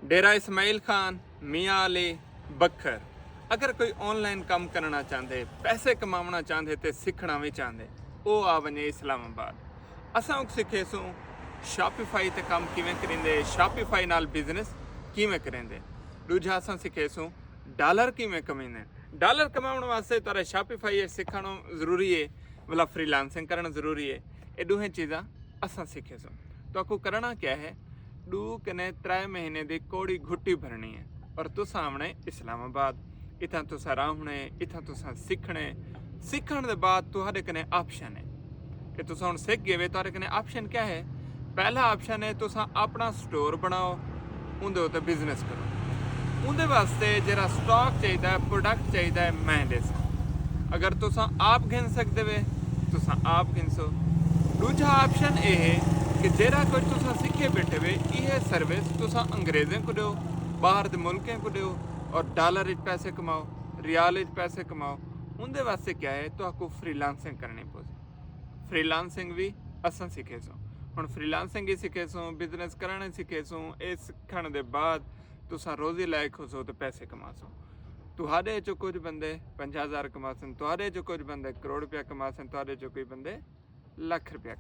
डेरा इस्माइल खान, मियाँ अली, बखर। अगर कोई ऑनलाइन कम करना चाहते, पैसे कमाना चाहते तो सीखना भी चाहते, वो आ वने इस्लामाबाद। असां सिखे सूं शॉपिफाई ते कम किवें करेंदे, शॉपिफाई नाल बिजनेस किवें करेंदे। दूजा असां सिखे सूं डॉलर किवें कमाइंदे। डॉलर कमाउण वास्ते तारे शॉपिफाई सिखणो ज़रूरी है, मतलब फ्रीलांसिंग करना ज़रूरी है। ये दोहें चीज़ां असां सिखे सूं। तो आपको करना क्या है, 2 कने 3 महीने की कोड़ी घुट्टी भरनी है और तुस आने इस्लामाबाद। इतना तुस रहने, इतना तुस सीखने। सीखने के बाद तुहाडे कने ऑप्शन है कि तुस हुण सीख गए, तुहाडे कने ऑप्शन क्या है। पहला ऑप्शन है तुस अपना स्टोर बनाओ, उंदे उत्ते बिजनेस करो। उंदे वास्ते जरा स्टॉक चाहिए, प्रोडक्ट चाहिए, मैं देसां। अगर तुस आप गिन सकते वे तुस आप गिनसो। दूजा ऑप्शन ये है कि जेरा कुछ तुस सीखे बैठे वे, यह सर्विस तुस अंग्रेज़ें को दो, बाहर के मुल्कें को दो और डॉलर च पैसे कमाओ, रियाल च पैसे कमाओ। उनके वास्ते क्या है, तो आपको फ्रीलांसिंग करनी पौसी। फ्रीलांसिंग भी असां सीखे सूं। हुण फ्रीलांसिंग ही सीखे सूं, बिजनेस करना सीखे सूं। ये सीखण दे बाद तुसां रोज़ी लायक हो सो तो पैसे कमा सो। तुहाडे चो कुछ बंदे 50,000 कमा सन, तुहाडे चो कुछ बंदे करोड़ रुपया कमा सन, तुहाडे चो कोई बंदे लाख रुपया